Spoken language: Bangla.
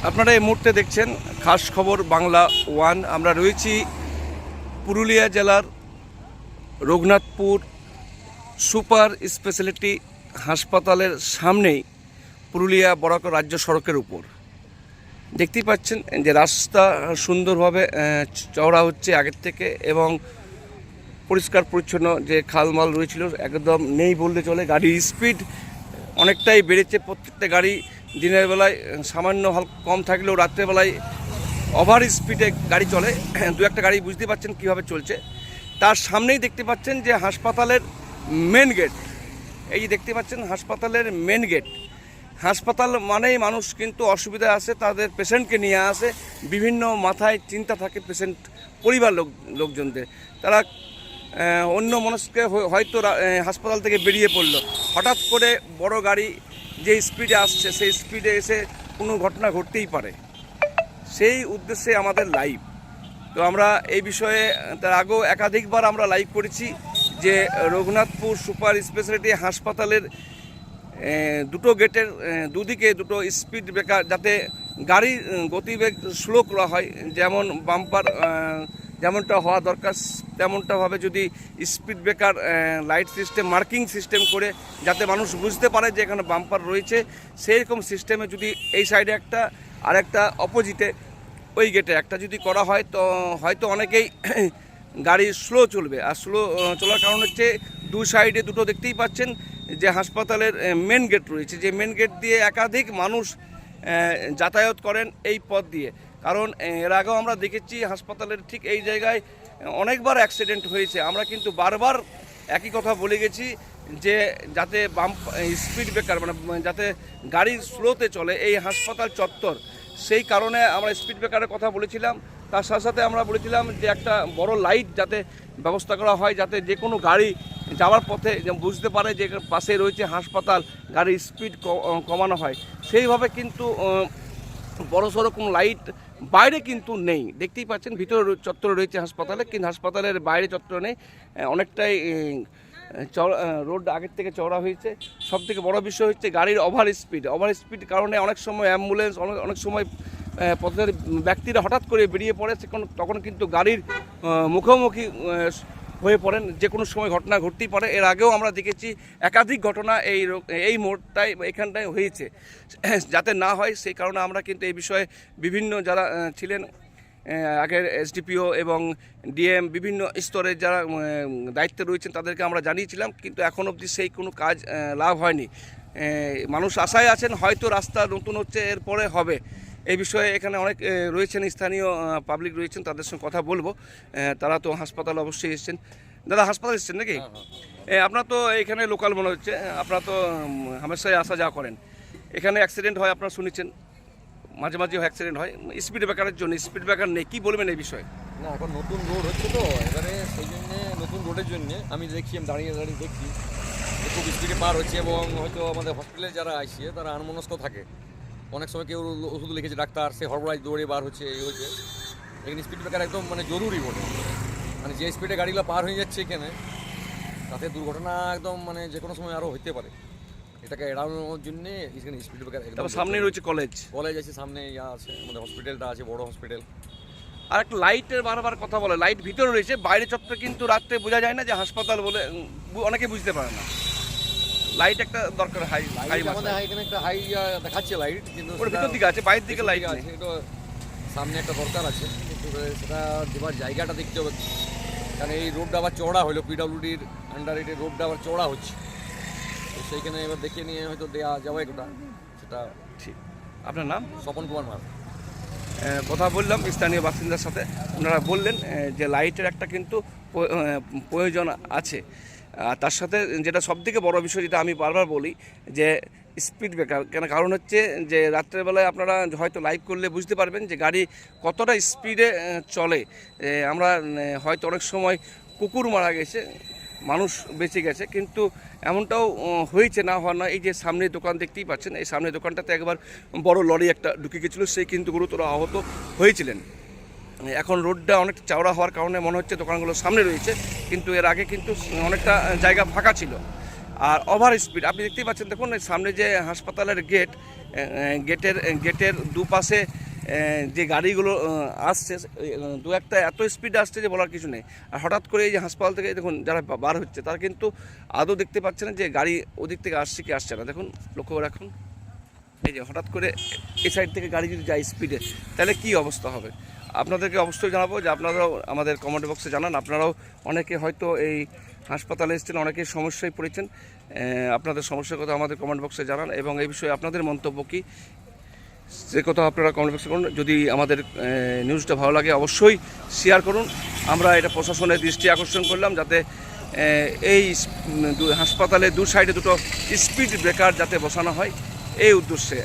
আপনারা এই মুহূর্তে দেখছেন খাস খবর বাংলা ওয়ান। আমরা রয়েছি পুরুলিয়া জেলার রঘুনাথপুর সুপার স্পেশালিটি হাসপাতালের সামনেই, পুরুলিয়া বরাকর রাজ্য সড়কের উপর দেখতেই পাচ্ছেন যে রাস্তা সুন্দরভাবে চওড়া হচ্ছে আগের থেকে, এবং পরিষ্কার পরিচ্ছন্ন যে খালমাল রয়েছিল একদম নেই বললে চলে। গাড়ির স্পিড অনেকটাই বেড়েছে। প্রত্যেকটা গাড়ি দিনের বেলায় সামান্য কম থাকলেও রাত্রেবেলায় ওভার স্পিডে গাড়ি চলে। দু একটা গাড়ি বুঝতে পাচ্ছেন কীভাবে চলছে। তার সামনেই দেখতে পাচ্ছেন যে হাসপাতালের মেন গেট। এই যে দেখতে পাচ্ছেন হাসপাতালের মেন গেট। হাসপাতাল মানেই মানুষ কিন্তু অসুবিধা আসে, তাদের পেশেন্টকে নিয়ে আসে, বিভিন্ন মাথায় চিন্তা থাকে পেশেন্ট পরিবার লোকজনদের। তারা অন্য মানুষকে হয়তো হাসপাতাল থেকে বেরিয়ে পড়লো, হঠাৎ করে বড় গাড়ি যে স্পিডে আসছে সেই স্পিডে এসে কোনো ঘটনা ঘটতেই পারে। সেই উদ্দেশ্যে আমাদের লাইভ। তো আমরা এই বিষয়ে তার আগেও একাধিকবার আমরা লাইভ করেছি যে রঘুনাথপুর সুপার স্পেশালিটি হাসপাতালের দুটো গেটের দুদিকে দুটো স্পিড ব্রেকার, যাতে গাড়ির গতিবেগ স্লো করা হয়, যেমন বাম্পার যেমনটা হওয়া দরকার তেমনটাভাবে যদি speed breaker light system marking system করে, যাতে মানুষ বুঝতে পারে যে এখানে বাম্পার রয়েছে, সেই রকম সিস্টেমে যদি এই সাইডে একটা আর একটা অপোজিটে ওই গেটে একটা যদি করা হয়, তো হয়তো অনেকেই গাড়ি স্লো চলবে। আর স্লো চলার কারণ হচ্ছে দু সাইডে দুটো দেখতেই পাচ্ছেন যে হাসপাতালের মেন গেট রয়েছে, যে মেন গেট দিয়ে একাধিক মানুষ যাতায়াত করেন এই পথ দিয়ে। কারণ এর আগেও আমরা দেখেছি হাসপাতালের ঠিক এই জায়গায় অনেকবার অ্যাক্সিডেন্ট হয়েছে। আমরা কিন্তু বারবার একই কথা বলে গেছি যে যাতে স্পিড ব্রেকার মানে যাতে গাড়ি স্লোতে চলে এই হাসপাতাল চত্বর, সেই কারণে আমরা স্পিড ব্রেকারের কথা বলেছিলাম। তার সাথে সাথে আমরা বলেছিলাম যে একটা বড় লাইট যাতে ব্যবস্থা করা হয়, যাতে যে কোনো গাড়ি যাওয়ার পথে বুঝতে পারে যে পাশে রয়েছে হাসপাতাল, গাড়ির স্পিড কমানো হয়। সেইভাবে কিন্তু বড় সড়ো কোনো লাইট বাইরে কিন্তু নেই। দেখতেই পাচ্ছেন ভিতরে চত্বরে রয়েছে হাসপাতালে, কিন্তু হাসপাতালের বাইরে চত্বর নেই। অনেকটাই রোড আগের থেকে চওড়া হয়েছে। সবথেকে বড় বিষয় হচ্ছে গাড়ির ওভার স্পিড কারণে অনেক সময় অ্যাম্বুলেন্স অনেক সময় পথের ব্যক্তিরা হঠাৎ করে বেরিয়ে পড়ে, তখন কিন্তু গাড়ির মুখোমুখি হয়ে পড়েন, যে কোনো সময় ঘটনা ঘটতেই পারে। এর আগেও আমরা দেখেছি একাধিক ঘটনা এই মোড়টায় এখানটায় হয়েছে। যাতে না হয় সেই কারণে আমরা কিন্তু এই বিষয়ে বিভিন্ন যারা ছিলেন আগের এসডিপিও এবং ডিএম বিভিন্ন স্তরের যারা দায়িত্বে রয়েছেন তাদেরকে আমরা জানিয়েছিলাম, কিন্তু এখন অবধি সেই কোনো কাজ লাভ হয়নি। মানুষ আশায় আছেন হয়তো রাস্তা নতুন হচ্ছে, এরপরে হবে। এই বিষয়ে এখানে অনেক রয়েছেন স্থানীয় পাবলিক রয়েছেন, তাদের সঙ্গে কথা বলবো। তারা তো হাসপাতাল অবশ্যই এসেছেন। দাদা হাসপাতাল এসেছেন নাকি? আপনার তো এখানে লোকাল মনে হচ্ছে, আপনারা তো হামেশাই আসা যাওয়া করেন। এখানে অ্যাক্সিডেন্ট হয় আপনারা শুনেছেন, মাঝে মাঝে অ্যাক্সিডেন্ট হয় স্পিড ব্রেকারের জন্য। স্পিড ব্রেকার নেই, কী বলবেন এই বিষয়ে? না, এখন নতুন রোড হচ্ছে তো, এবারে সেই জন্যে নতুন রোডের জন্য আমি দাঁড়িয়ে দেখছি যে খুব স্পিডে পার হচ্ছে, এবং হয়তো আমাদের হসপিটালে যারা আসছে তারা আনমনস্ক থাকে। অনেক সময় কেউ ওষুধ লিখেছে ডাক্তার, সে হড়বড়ায় দৌড়ে বার হচ্ছে, এই হচ্ছে। এখানে স্পিড ব্রেকার একদম জরুরি বলে, যে স্পিডে গাড়িগুলো পার হয়ে যাচ্ছে এখানে, তাতে দুর্ঘটনা একদম যে কোনো সময় আরও হতে পারে। এটাকে এড়ানোর জন্যে এখানে স্পিড ব্রেকার একদম। সামনে রয়েছে কলেজ আছে, সামনে আছে আমাদের হসপিটালটা আছে, বড় হসপিটাল। আর একটা লাইটের বারবার কথা বলে, লাইট ভিতরে রয়েছে, বাইরে চত্বরে কিন্তু রাত্রে বোঝা যায় না যে হাসপাতাল বলে, অনেকে বুঝতে পারে না। লাইট একটা দরকার, এখানে একটা হাই দেখাচ্ছে লাইট, কিন্তু ভিতর দিকে আছে, বাইরের দিকে লাইট আছে। এটা সামনে একটা দরকার আছে, কিন্তু সেটা দেওয়ার জায়গাটা দেখতে হবে। কারণ এই রোডটা আবার চওড়া হলো, পিডব্লিউডির আন্ডার এর রোডটা আবার চওড়া হচ্ছে, তো সেইখানে এবার দেখে নিয়ে হয়তো দেওয়া যাবে একটা, সেটা ঠিক। আপনার নাম? স্বপন কুমার মার। কথা বললাম স্থানীয় বাসিন্দার সাথে, ওনারা বললেন যে লাইটের একটা কিন্তু প্রয়োজন আছে। তার সাথে যেটা সবথেকে বড় বিষয়, যেটা আমি বারবার বলি, যে স্পিড ব্রেকার। কারণ হচ্ছে যে রাত্রেবেলায় আপনারা হয়তো লাইভ করলে বুঝতে পারবেন যে গাড়ি কতটা স্পিডে চলে। আমরা হয়তো অনেক সময় কুকুর মারা গেছে, মানুষ বেঁচে গেছে, কিন্তু এমনটাও হয়েছে না হওয়ার না। এই যে সামনের দোকান দেখতেই পাচ্ছেন, এই সামনের দোকানটাতে একবার বড় লরি একটা ঢুকে গেছিলো, সে কিন্তু গুরুতর আহত হয়েছিলেন। এখন রোডটা অনেক চওড়া হওয়ার কারণে মনে হচ্ছে দোকানগুলো সামনে রয়েছে, কিন্তু এর আগে কিন্তু অনেকটা জায়গা ফাঁকা ছিল। আর ওভার স্পিড আপনি দেখতেই পাচ্ছেন, দেখুন সামনে যে হাসপাতালের গেট, গেটের দুপাশে যে গাড়িগুলো আসছে, দু একটা এত স্পিডে আসছে যে বলার কিছু নেই। আর হঠাৎ করে এই যে হাসপাতাল থেকে দেখুন যারা বার হচ্ছে তারা কিন্তু আদৌ দেখতে পাচ্ছে না যে গাড়ি ওদিক থেকে আসছে কি আসছে না। দেখুন, লক্ষ্য করে রাখুন, এই যে হঠাৎ করে এই সাইড থেকে গাড়ি যদি যায় স্পিডে, তাহলে কি অবস্থা হবে। আপনাদেরকে অবশ্যই জানাবো যে আপনারাও আমাদের কমেন্ট বক্সে জানান, আপনারাও অনেকে হয়তো এই হাসপাতালে এসেছেন, অনেকেই সমস্যায় পড়েছেন। আপনাদের সমস্যার কথা আমাদের কমেন্ট বক্সে জানান এবং এই বিষয়ে আপনাদের মন্তব্য কী সে কথা আপনারা কমেন্ট বক্সে করুন। যদি আমাদের নিউজটা ভালো লাগে অবশ্যই শেয়ার করুন। আমরা এটা প্রশাসনের দৃষ্টি আকর্ষণ করলাম যাতে এই হাসপাতালে দু সাইডে দুটো স্পিড ব্রেকার যাতে বসানো হয়, এই উদ্দেশ্যে